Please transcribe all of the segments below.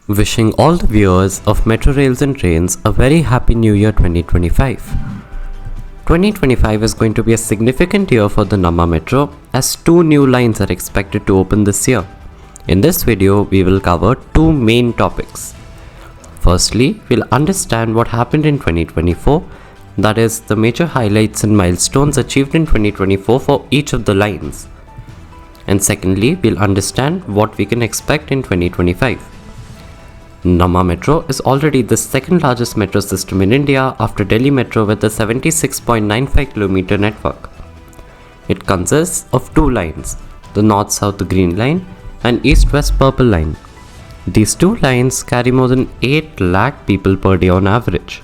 Wishing all the viewers of Metro Rails and Trains a very happy New Year 2025. 2025 is going to be a significant year for the Namma Metro as two new lines are expected to open this year. In this video, we will cover two main topics. Firstly, we'll understand what happened in 2024, that is, the major highlights and milestones achieved in 2024 for each of the lines. And secondly, we'll understand what we can expect in 2025. Namma Metro is already the second largest metro system in India after Delhi Metro with a 76.95 km network. It consists of two lines, the North-South Green Line and East-West Purple Line. These two lines carry more than 8 lakh people per day on average.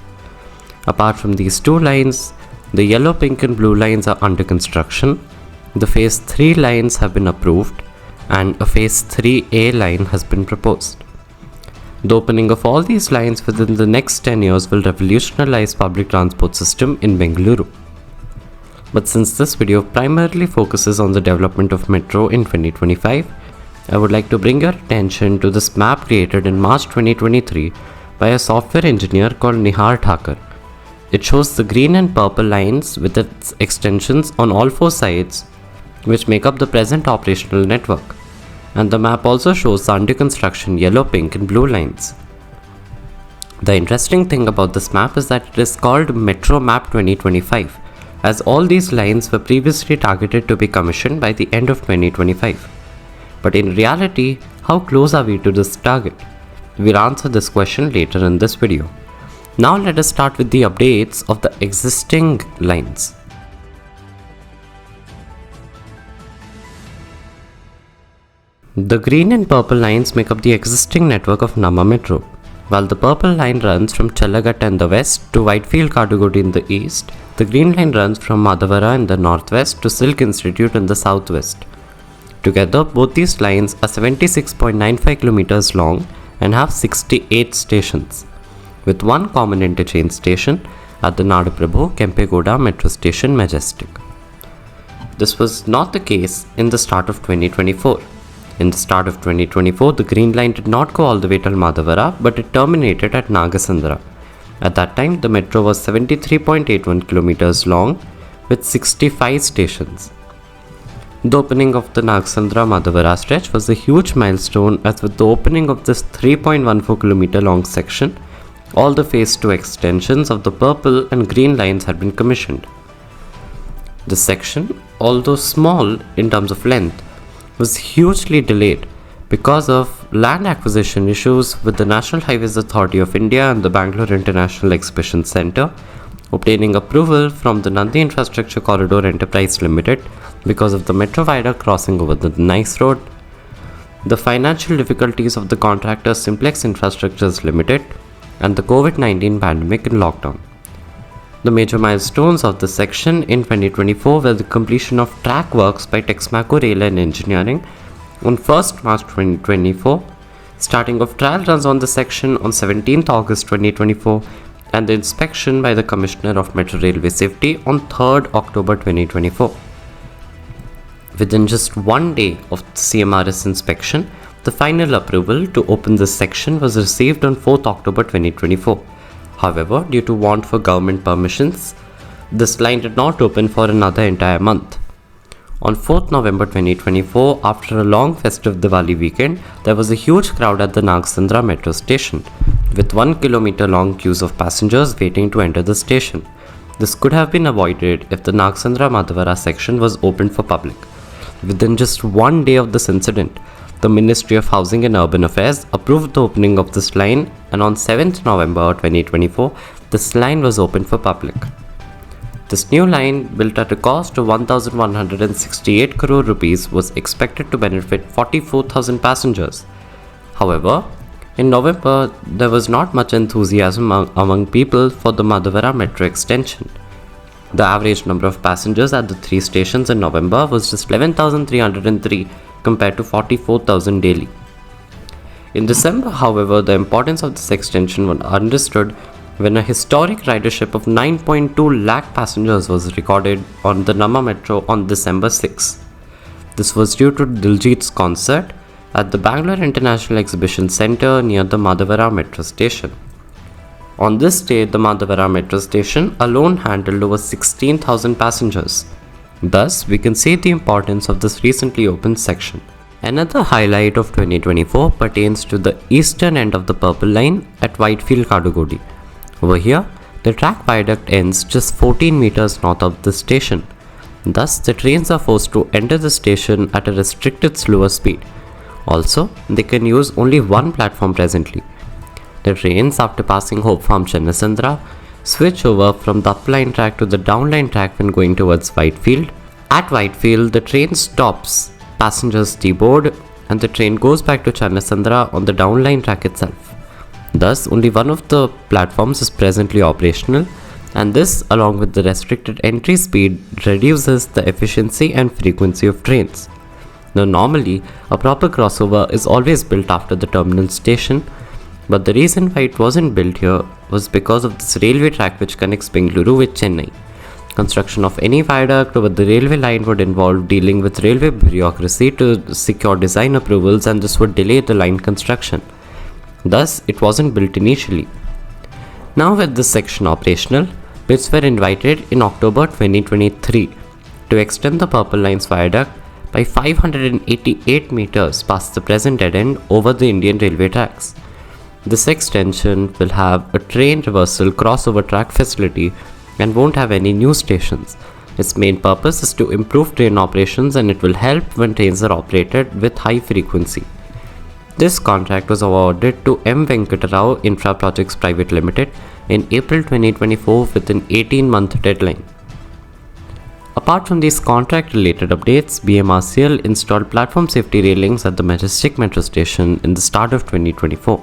Apart from these two lines, the yellow, pink and blue lines are under construction, the Phase 3 lines have been approved, and a Phase 3A line has been proposed. The opening of all these lines within the next 10 years will revolutionize public transport system in Bengaluru. But since this video primarily focuses on the development of metro in 2025, I would like to bring your attention to this map created in March 2023 by a software engineer called Nihar Thakur. It shows the green and purple lines with its extensions on all four sides, which make up the present operational network. And the map also shows the under construction yellow, pink and blue lines. The interesting thing about this map is that it is called Metro Map 2025, as all these lines were previously targeted to be commissioned by the end of 2025. But in reality, how close are we to this target? We'll answer this question later in this video. Now let us start with the updates of the existing lines. The green and purple lines make up the existing network of Namma Metro. While the purple line runs from Challaghatta in the west to Whitefield Kadugodi in the east, the green line runs from Madavara in the northwest to Silk Institute in the southwest. Together, both these lines are 76.95 kilometers long and have 68 stations, with one common interchange station at the Nadaprabhu Kempegoda Metro Station Majestic. This was not the case in the start of 2024. In the start of 2024, the Green Line did not go all the way till Madavara, but it terminated at Nagasandra. At that time, the metro was 73.81 kilometers long with 65 stations. The opening of the Nagasandra-Madavara stretch was a huge milestone, as with the opening of this 3.14 kilometer long section, all the Phase 2 extensions of the purple and green lines had been commissioned. This section, although small in terms of length, was hugely delayed because of land acquisition issues with the National Highways Authority of India and the Bangalore International Exhibition Centre obtaining approval from the Nandi Infrastructure Corridor Enterprise Limited because of the metro viaduct crossing over the Nice Road, the financial difficulties of the contractor Simplex Infrastructures Limited, and the COVID-19 pandemic and lockdown. The major milestones of this section in 2024 were the completion of track works by Texmaco Rail and Engineering on 1st March 2024, starting of trial runs on the section on 17th August 2024, and the inspection by the Commissioner of Metro Railway Safety on 3rd October 2024. Within just one day of the CMRS inspection, the final approval to open this section was received on 4th October 2024. However, due to want for government permissions, this line did not open for another entire month. On 4th November 2024, after a long festive Diwali weekend, there was a huge crowd at the Nagasandra metro station, with 1 kilometer long queues of passengers waiting to enter the station. This could have been avoided if the Nagasandra-Madavara section was opened for public. Within just one day of this incident, the Ministry of Housing and Urban Affairs approved the opening of this line, and on 7th November 2024, this line was opened for public. This new line, built at a cost of 1,168 crore rupees, was expected to benefit 44,000 passengers. However, in November, there was not much enthusiasm among people for the Madavara metro extension. The average number of passengers at the three stations in November was just 11,303 compared to 44,000 daily. In December, however, the importance of this extension was understood when a historic ridership of 9.2 lakh passengers was recorded on the Namma Metro on December 6. This was due to Diljit's concert at the Bangalore International Exhibition Centre near the Madavara Metro Station. On this day, the Madavara Metro Station alone handled over 16,000 passengers. Thus, we can see the importance of this recently opened section. Another highlight of 2024 pertains to the eastern end of the Purple Line at Whitefield, Kadugodi. Over here, the track viaduct ends just 14 meters north of the station. Thus, the trains are forced to enter the station at a restricted slower speed. Also, they can use only one platform presently. The trains, after passing Hope Farm Nagasandra, switch over from the upline track to the downline track when going towards Whitefield. At Whitefield, the train stops, passengers deboard, and the train goes back to Nagasandra on the downline track itself. Thus, only one of the platforms is presently operational, and this, along with the restricted entry speed, reduces the efficiency and frequency of trains. Now, normally, a proper crossover is always built after the terminal station, but the reason why it wasn't built here was because of this railway track which connects Bengaluru with Chennai. Construction of any viaduct over the railway line would involve dealing with railway bureaucracy to secure design approvals, and this would delay the line construction. Thus, it wasn't built initially. Now, with this section operational, bids were invited in October 2023 to extend the Purple Line's viaduct by 588 meters past the present dead end over the Indian Railway tracks. This extension will have a train reversal crossover track facility and won't have any new stations. Its main purpose is to improve train operations, and it will help when trains are operated with high frequency. This contract was awarded to M. Venkatarao Infra Projects Private Limited in April 2024 with an 18-month deadline. Apart from these contract-related updates, BMRCL installed platform safety railings at the Majestic Metro Station in the start of 2024.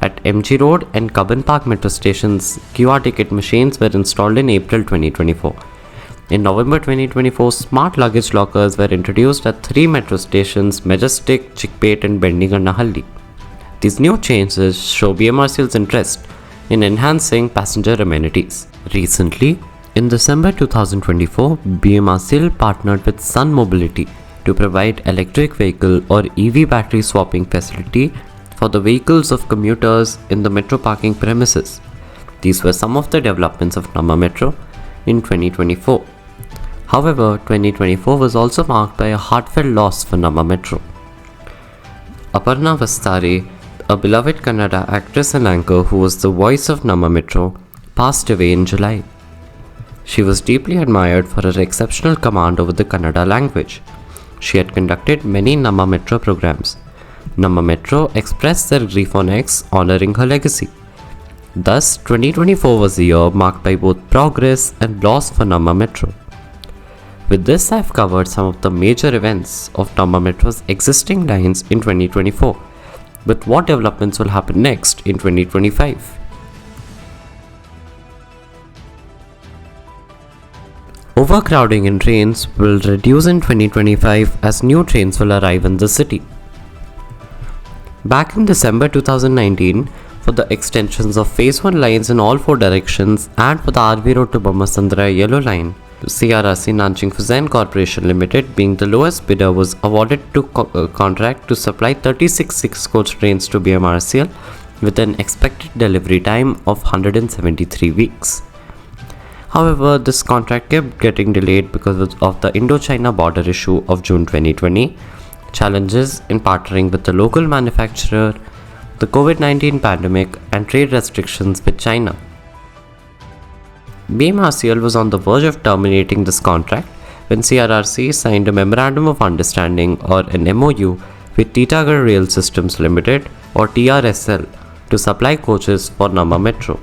At MG Road and Cubbon Park Metro Stations, QR ticket machines were installed in April 2024. In November 2024, smart luggage lockers were introduced at 3 metro stations: Majestic, Chickpet and Bendigannahalli. These new changes show BMRCL's interest in enhancing passenger amenities. Recently, in December 2024, BMRCL partnered with Sun Mobility to provide electric vehicle or EV battery swapping facility for the vehicles of commuters in the metro parking premises. These were some of the developments of Namma Metro in 2024. However, 2024 was also marked by a heartfelt loss for Namma Metro. Aparna Vastare, a beloved Kannada actress and anchor who was the voice of Namma Metro, passed away in July. She was deeply admired for her exceptional command over the Kannada language. She had conducted many Namma Metro programs. Namma Metro expressed their grief on X, honoring her legacy. Thus, 2024 was a year marked by both progress and loss for Namma Metro. With this, I have covered some of the major events of Namma Metro's existing lines in 2024. But what developments will happen next in 2025? Overcrowding in trains will reduce in 2025 as new trains will arrive in the city. Back in December 2019, for the extensions of Phase 1 lines in all 4 directions and for the RV Road to Nagasandra Yellow Line, CRRC Nanjing Fusain Corporation Limited, being the lowest bidder, was awarded to contract to supply 36 6-coach trains to BMRCL with an expected delivery time of 173 weeks. However, this contract kept getting delayed because of the Indo-China border issue of June 2020, challenges in partnering with the local manufacturer, the COVID-19 pandemic, and trade restrictions with China. BMRCL was on the verge of terminating this contract when CRRC signed a Memorandum of Understanding, or an MOU, with Titagarh Rail Systems Limited, or TRSL, to supply coaches for Namma Metro.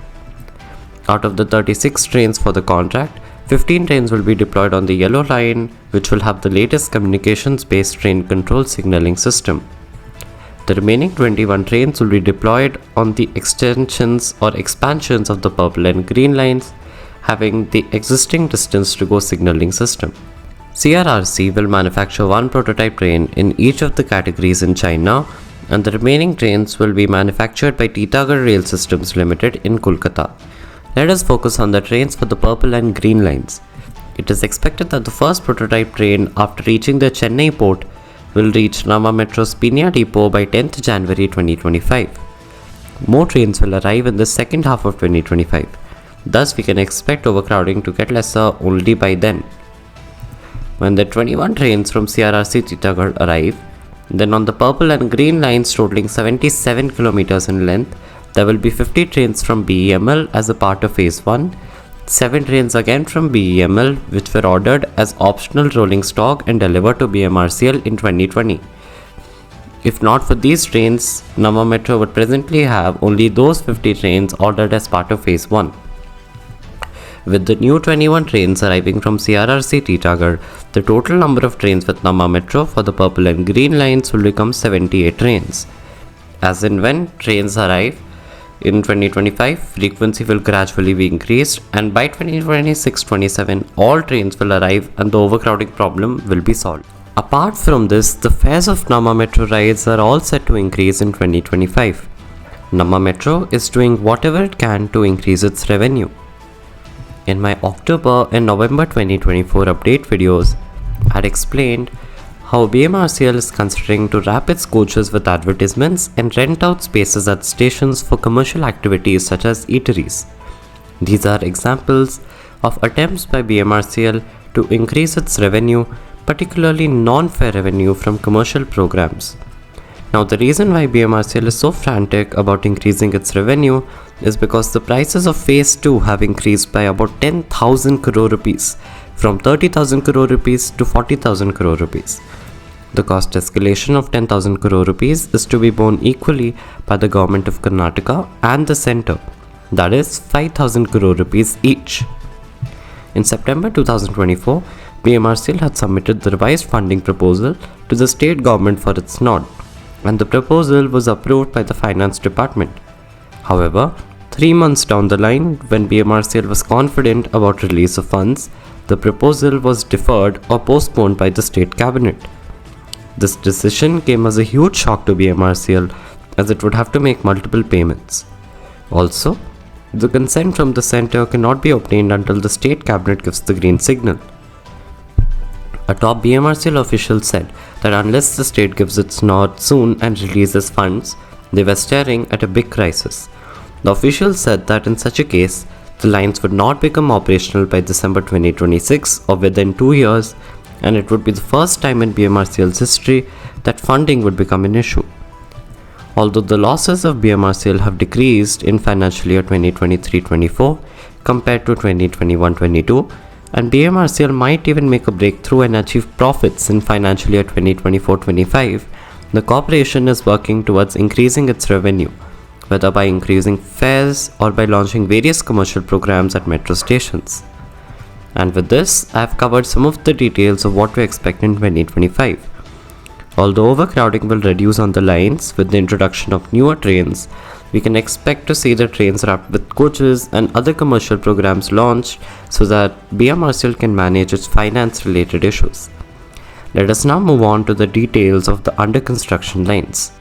Out of the 36 trains for the contract, 15 trains will be deployed on the Yellow Line, which will have the latest communications-based train control signaling system. The remaining 21 trains will be deployed on the extensions or expansions of the Purple and Green Lines, having the existing distance to go signaling system. CRRC will manufacture 1 prototype train in each of the categories in China, and the remaining trains will be manufactured by Titagarh Rail Systems Limited in Kolkata. Let us focus on the trains for the Purple and Green Lines. It is expected that the first prototype train, after reaching the Chennai port, will reach Namma Metro's Pinya depot by 10th January 2025. More trains will arrive in the second half of 2025. Thus, we can expect overcrowding to get lesser only by then. When the 21 trains from CRRC Titagarh arrive, then on the purple and green lines totaling 77 kilometers in length, there will be 50 trains from BEML as a part of Phase 1, 7 trains again from BEML which were ordered as optional rolling stock and delivered to BMRCL in 2020. If not for these trains, Namma Metro would presently have only those 50 trains ordered as part of Phase 1. With the new 21 trains arriving from CRRC Titagarh, the total number of trains with Namma Metro for the purple and green lines will become 78 trains. As in when trains arrive in 2025, frequency will gradually be increased, and by 2026-27, all trains will arrive and the overcrowding problem will be solved. Apart from this, the fares of Namma Metro rides are all set to increase in 2025. Namma Metro is doing whatever it can to increase its revenue. In my October and November 2024 update videos, I had explained how BMRCL is considering to wrap its coaches with advertisements and rent out spaces at stations for commercial activities such as eateries. These are examples of attempts by BMRCL to increase its revenue, particularly non-fare revenue from commercial programs. Now, the reason why BMRCL is so frantic about increasing its revenue is because the prices of Phase 2 have increased by about 10,000 crore rupees, from 30,000 crore rupees to 40,000 crore rupees. The cost escalation of 10,000 crore rupees is to be borne equally by the government of Karnataka and the centre, that is 5,000 crore rupees each. In September 2024, BMRCL had submitted the revised funding proposal to the state government for its nod, and the proposal was approved by the Finance Department. However, 3 months down the line, when BMRCL was confident about release of funds, the proposal was deferred or postponed by the state cabinet. This decision came as a huge shock to BMRCL, as it would have to make multiple payments. Also, the consent from the centre cannot be obtained until the state cabinet gives the green signal. A top BMRCL official said that unless the state gives its nod soon and releases funds, they were staring at a big crisis. The official said that in such a case, the lines would not become operational by December 2026 or within 2 years, and it would be the first time in BMRCL's history that funding would become an issue. Although the losses of BMRCL have decreased in financial year 2023-24 compared to 2021-22, and BMRCL might even make a breakthrough and achieve profits in financial year 2024-25, the corporation is working towards increasing its revenue, whether by increasing fares or by launching various commercial programs at metro stations. And with this, I have covered some of the details of what to expect in 2025. Although overcrowding will reduce on the lines with the introduction of newer trains, we can expect to see the trains wrapped with coaches and other commercial programs launched so that BMRCL can manage its finance-related issues. Let us now move on to the details of the under construction lines.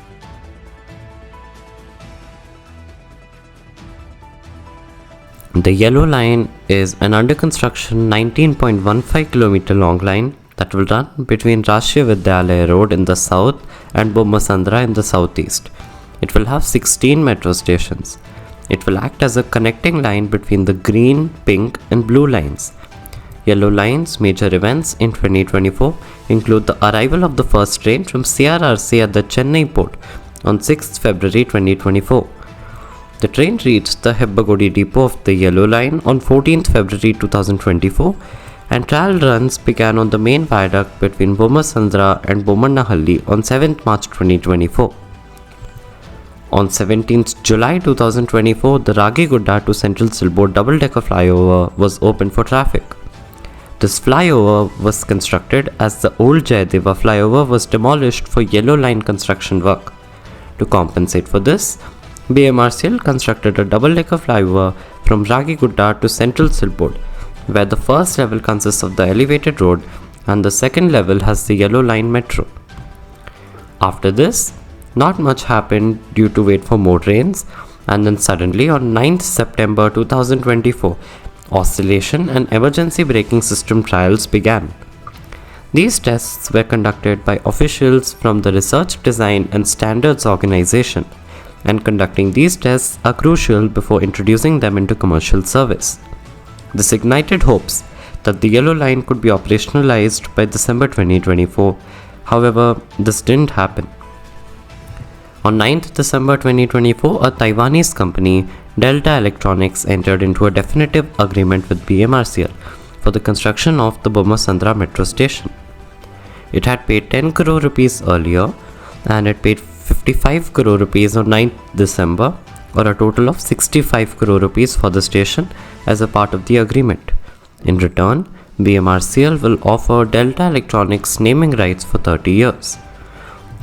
The yellow line is an under construction 19.15 km long line that will run between Rashtriya Vidyalaya Road in the south and Nagasandra in the southeast. It will have 16 metro stations. It will act as a connecting line between the green, pink and blue lines. Yellow line's major events in 2024 include the arrival of the first train from CRRC at the Chennai port on 6th February 2024. The train reached the Hebbagodi depot of the yellow line on 14th February 2024, and trial runs began on the main viaduct between Nagasandra and Bommannahalli on 7th March 2024. On 17th July 2024, the Ragigudda to Central Silbur double-decker flyover was open for traffic. This flyover was constructed as the old Jayadeva flyover was demolished for yellow line construction work. To compensate for this, BMRCL constructed a double-decker flyover from Ragigudda to Central Silbur, where the first level consists of the elevated road and the second level has the yellow line metro. After this, not much happened due to wait for more trains, and then suddenly on 9th September 2024, oscillation and emergency braking system trials began. These tests were conducted by officials from the Research, Design and Standards Organization, and conducting these tests are crucial before introducing them into commercial service. This ignited hopes that the Yellow Line could be operationalized by December 2024. However, this didn't happen. On 9th December 2024, a Taiwanese company, Delta Electronics, entered into a definitive agreement with BMRCL for the construction of the Nagasandra metro station. It had paid 10 crore rupees earlier, and it paid 55 crore rupees on 9th December, or a total of 65 crore rupees for the station as a part of the agreement. In return, BMRCL will offer Delta Electronics naming rights for 30 years.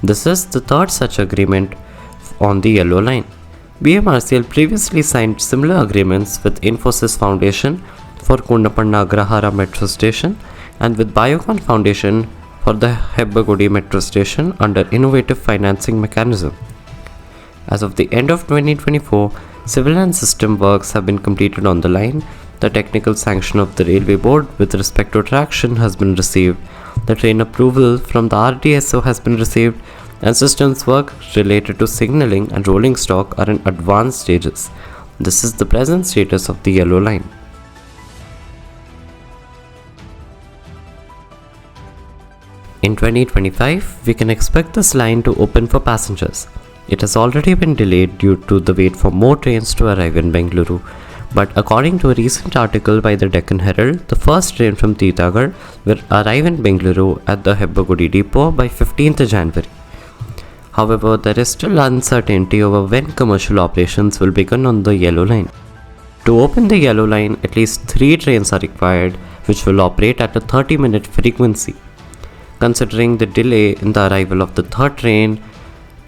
This is the third such agreement on the Yellow Line. BMRCL previously signed similar agreements with Infosys Foundation for Kundapanna Agrahara Metro Station and with Biocon Foundation for the Hebbal Metro Station under innovative financing mechanism. As of the end of 2024, civil and system works have been completed on the line. The technical sanction of the Railway Board with respect to traction has been received. The train approval from the RDSO has been received, and systems work related to signalling and rolling stock are in advanced stages. This is the present status of the Yellow Line. In 2025, we can expect this line to open for passengers. It has already been delayed due to the wait for more trains to arrive in Bengaluru. But according to a recent article by the Deccan Herald, the first train from Titagarh will arrive in Bengaluru at the Hebbal depot by 15th January. However, there is still uncertainty over when commercial operations will begin on the Yellow Line. To open the Yellow Line, at least 3 trains are required, which will operate at a 30-minute frequency. Considering the delay in the arrival of the third train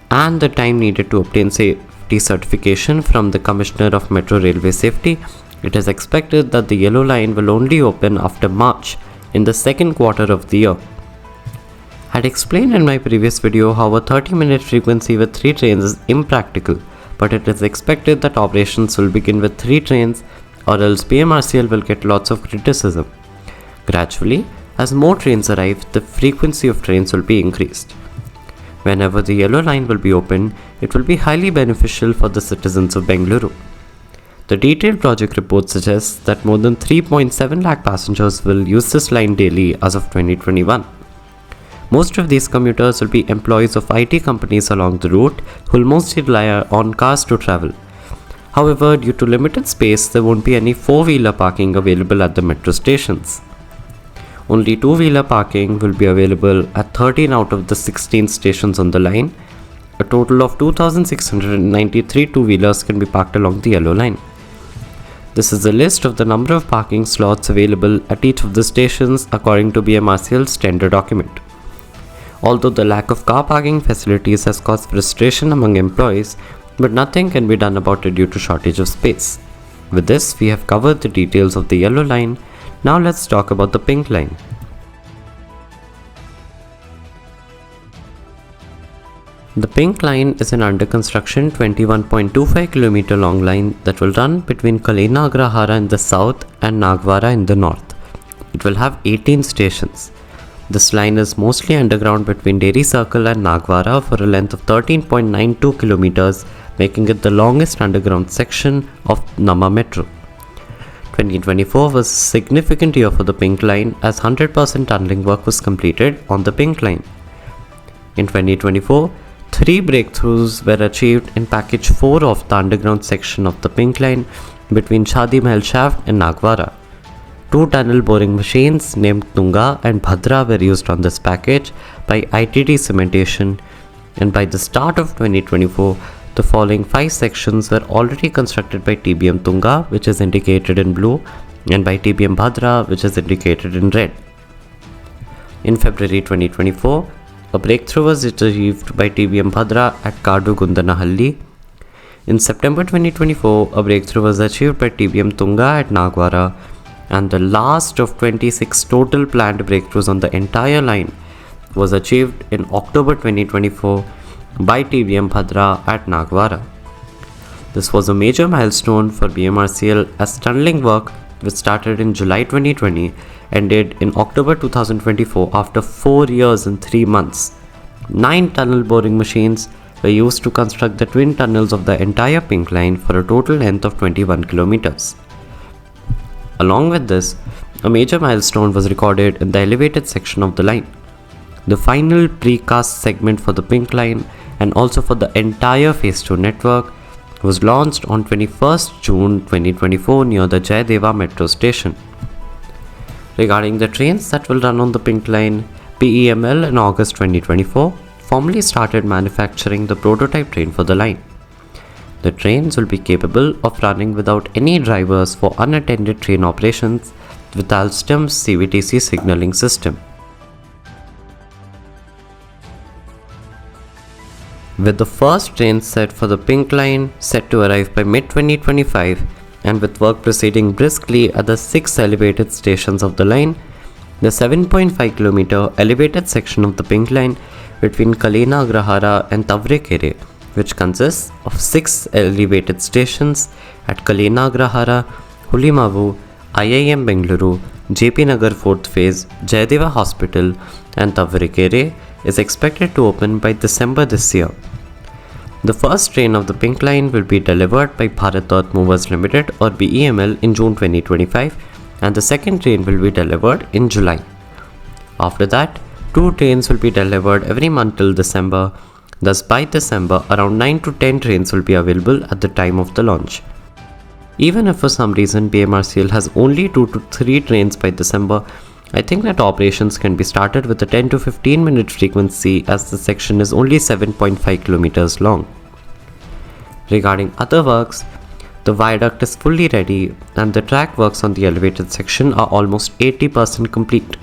and the time needed to obtain safety certification from the Commissioner of Metro Railway Safety, it is expected that the Yellow Line will only open after March in the second quarter of the year. I had explained in my previous video how a 30-minute frequency with 3 trains is impractical, but it is expected that operations will begin with 3 trains, or else BMRCL will get lots of criticism. Gradually, as more trains arrive, the frequency of trains will be increased. Whenever the Yellow Line will be open, it will be highly beneficial for the citizens of Bengaluru. The detailed project report suggests that more than 3.7 lakh passengers will use this line daily as of 2021. Most of these commuters will be employees of IT companies along the route who will mostly rely on cars to travel. However, due to limited space, there won't be any 4-wheeler parking available at the metro stations. Only 2-wheeler parking will be available at 13 out of the 16 stations on the line. A total of 2,693 2-wheelers can be parked along the Yellow Line. This is a list of the number of parking slots available at each of the stations according to BMRCL's tender document. Although the lack of car parking facilities has caused frustration among employees, but nothing can be done about it due to shortage of space. With this, we have covered the details of the Yellow Line. Now let's talk about the Pink Line. The Pink Line is an under construction 21.25 km long line that will run between Kalina Agrahara in the south and Nagavara in the north. It will have 18 stations. This line is mostly underground between Dairy Circle and Nagavara for a length of 13.92 km, making it the longest underground section of Namma Metro. 2024 was a significant year for the Pink Line as 100% tunneling work was completed on the Pink Line. In 2024, 3 breakthroughs were achieved in package 4 of the underground section of the Pink Line between Shadi Mahal Shaft and Nagavara. 2 tunnel boring machines named Tunga and Bhadra were used on this package by ITD Cementation, and by the start of 2024, the following 5 sections were already constructed by TBM Tunga, which is indicated in blue, and by TBM Bhadra, which is indicated in red. In February 2024, a breakthrough was achieved by TBM Bhadra at Kadu Gundanahalli. In September 2024, a breakthrough was achieved by TBM Tunga at Nagavara, and the last of 26 total planned breakthroughs on the entire line was achieved in October 2024 by TBM Bhadra at Nagavara. This was a major milestone for BMRCL as tunneling work which started in July 2020, ended in October 2024 after 4 years and 3 months. 9 tunnel boring machines were used to construct the twin tunnels of the entire Pink Line for a total length of 21 kilometers. Along with this, a major milestone was recorded in the elevated section of the line. The final precast segment for the Pink Line and also for the entire Phase 2 network was launched on 21st June 2024 near the Jayadeva Metro Station. Regarding the trains that will run on the Pink Line, BEML in August 2024 formally started manufacturing the prototype train for the line. The trains will be capable of running without any drivers for unattended train operations with Alstom's CVTC signaling system. With the first train set for the Pink Line set to arrive by mid-2025 and with work proceeding briskly at the 6 elevated stations of the line, the 7.5 km elevated section of the Pink Line between Kalina Agrahara and Tavrekere, which consists of 6 elevated stations at Kalina Agrahara, Hulimavu, IIM Bengaluru, JP Nagar 4th Phase, Jayadeva Hospital and Tavrekere, is expected to open by December this year. The first train of the Pink Line will be delivered by Bharat Earth Movers Limited or BEML in June 2025 and the second train will be delivered in July. After that, 2 trains will be delivered every month till December. Thus by December, around 9 to 10 trains will be available at the time of the launch. Even if for some reason BMRCL has only 2 to 3 trains by December, I think that operations can be started with a 10 to 15 minute frequency as the section is only 7.5 kilometers long. Regarding other works, the viaduct is fully ready and the track works on the elevated section are almost 80% complete.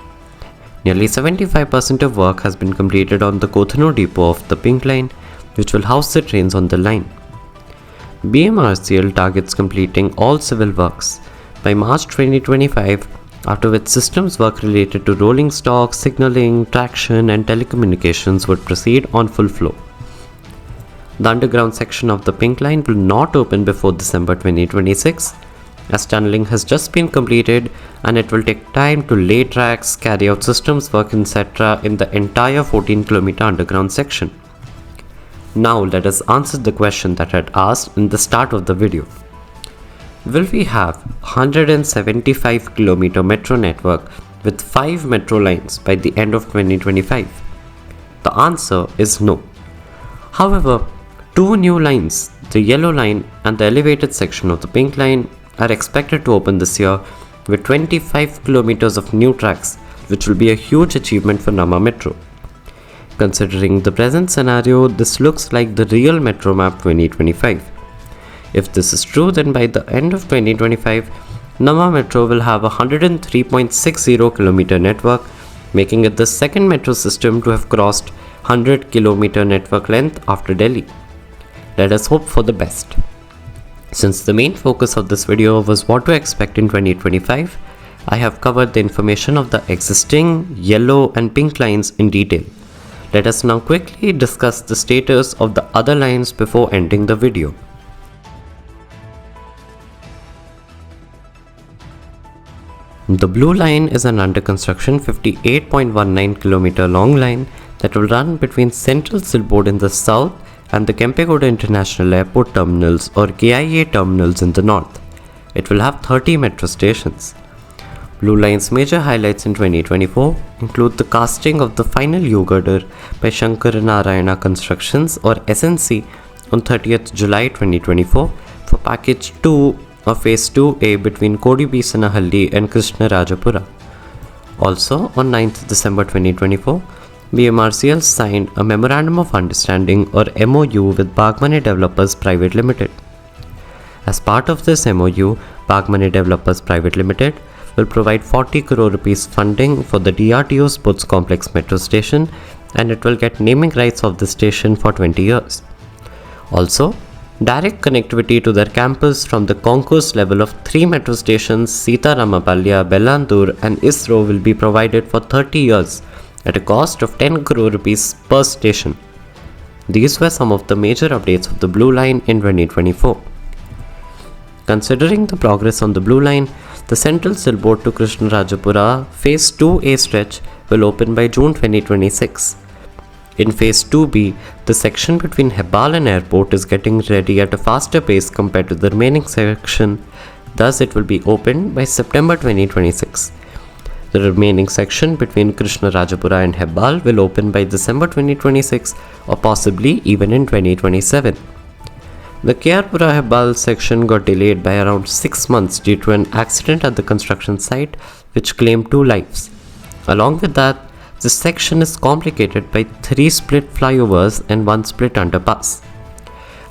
Nearly 75% of work has been completed on the Kothanu depot of the Pink Line, which will house the trains on the line. BMRCL targets completing all civil works by March 2025, after which systems work related to rolling stock, signaling, traction and telecommunications would proceed on full flow. The underground section of the Pink Line will not open before December 2026, as tunneling has just been completed and it will take time to lay tracks, carry out systems work etc. in the entire 14 km underground section. Now let us answer the question that I had asked in the start of the video. Will we have 175 km metro network with 5 metro lines by the end of 2025? The answer is no. However, 2 new lines, the Yellow Line and the elevated section of the Pink Line, are expected to open this year with 25 km of new tracks, which will be a huge achievement for Namma Metro. Considering the present scenario, this looks like the real Metro Map 2025. If this is true, then by the end of 2025, Namma Metro will have a 103.60 km network, making it the second metro system to have crossed 100 km network length after Delhi. Let us hope for the best. Since the main focus of this video was what to expect in 2025, I have covered the information of the existing yellow and pink lines in detail. Let us now quickly discuss the status of the other lines before ending the video. The Blue Line is an under construction 58.19 km long line that will run between Central Silboard in the south and the Kempegowda International Airport terminals or KIA terminals in the north. It will have 30 metro stations. Blue Line's major highlights in 2024 include the casting of the final U-girder by Shankar Narayana Constructions or SNC on 30th July 2024 for package 2 of Phase 2A between Kodibisanahalli and Krishnarajapura. Also, on 9th December 2024, BMRCL signed a Memorandum of Understanding or MOU with Bagmani Developers Private Limited. As part of this MOU, Bagmani Developers Private Limited will provide 40 crore rupees funding for the DRTO Sports Complex Metro Station and it will get naming rights of the station for 20 years. Also, direct connectivity to their campus from the concourse level of 3 metro stations Sitaramapalya, Bellandur and ISRO will be provided for 30 years at a cost of 10 crore rupees per station. These were some of the major updates of the Blue Line in 2024. Considering the progress on the Blue Line, the Central Sailboat to Krishnarajapura Phase 2A stretch will open by June 2026. In Phase 2B, the section between Hebbal and Airport is getting ready at a faster pace compared to the remaining section, thus it will be opened by September 2026. The remaining section between Krishnarajapura and Hebbal will open by December 2026 or possibly even in 2027. The Kyarpura Hebbal section got delayed by around 6 months due to an accident at the construction site which claimed 2 lives. Along with that, this section is complicated by 3 split flyovers and 1 split underpass.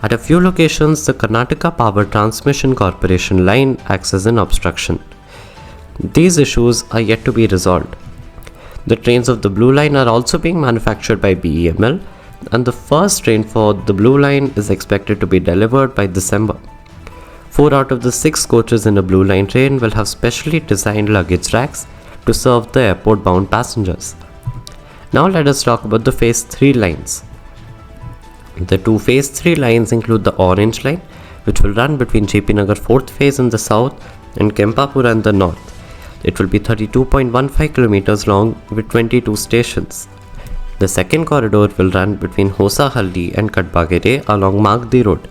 At a few locations, the Karnataka Power Transmission Corporation line acts as an obstruction. These issues are yet to be resolved. The trains of the Blue Line are also being manufactured by BEML, and the first train for the Blue Line is expected to be delivered by December. 4 out of the 6 coaches in a Blue Line train will have specially designed luggage racks to serve the airport-bound passengers. Now let us talk about the Phase 3 lines. The 2 Phase 3 lines include the Orange Line, which will run between JP Nagar 4th Phase in the south and Kempapura in the north. It will be 32.15 kilometers long with 22 stations. The second corridor will run between Hosahalli and Kadbagere along Magadi Road.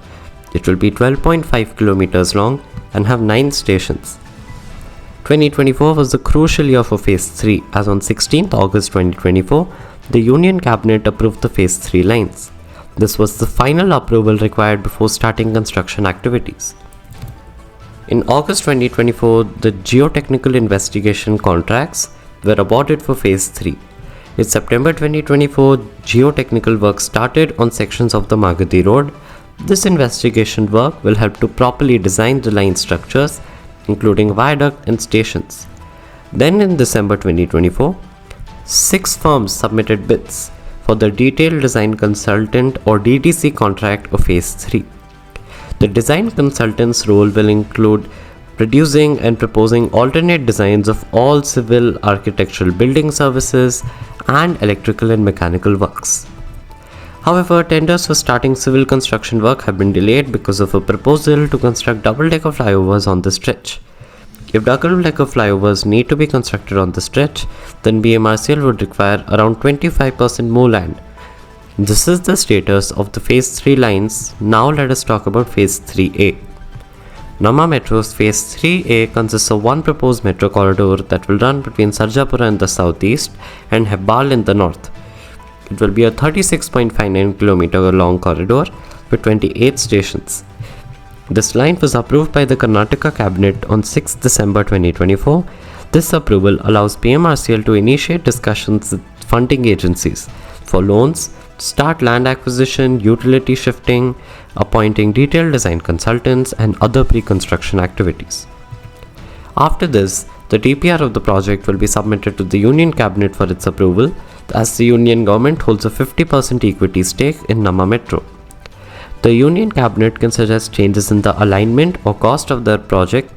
It will be 12.5 kilometers long and have 9 stations. 2024 was the crucial year for Phase 3 as on 16th August 2024, the Union Cabinet approved the Phase 3 lines. This was the final approval required before starting construction activities. In August 2024, the geotechnical investigation contracts were awarded for Phase 3. In September 2024, geotechnical work started on sections of the Magadi Road. This investigation work will help to properly design the line structures, including viaduct and stations. Then in December 2024, 6 firms submitted bids for the Detailed Design Consultant or DDC contract of Phase 3. The design consultant's role will include producing and proposing alternate designs of all civil, architectural, building services, and electrical and mechanical works. However, tenders for starting civil construction work have been delayed because of a proposal to construct double-decker flyovers on the stretch. If double-decker flyovers need to be constructed on the stretch, then BMRCL would require around 25% more land. This is the status of the Phase 3 lines. Now let us talk about Phase 3A. Namma Metro's Phase 3A consists of one proposed metro corridor that will run between Sarjapur in the southeast and Hebbal in the north. It will be a 36.59 km long corridor with 28 stations. This line was approved by the Karnataka Cabinet on 6 December 2024. This approval allows BMRCL to initiate discussions with funding agencies for loans, start land acquisition, utility shifting, appointing detailed design consultants, and other pre-construction activities. After this, the DPR of the project will be submitted to the Union Cabinet for its approval, as the Union Government holds a 50% equity stake in Namma Metro. The Union Cabinet can suggest changes in the alignment or cost of their project,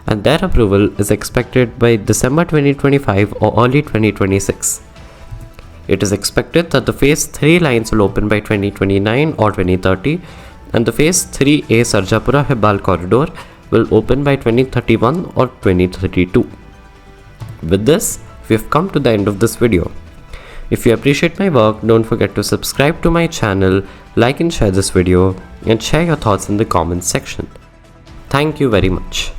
and their approval is expected by December 2025 or early 2026. It is expected that the Phase 3 lines will open by 2029 or 2030, and the Phase 3A Sarjapur Hebbal corridor will open by 2031 or 2032. With this, we have come to the end of this video. If you appreciate my work, don't forget to subscribe to my channel, like and share this video, and share your thoughts in the comments section. Thank you very much.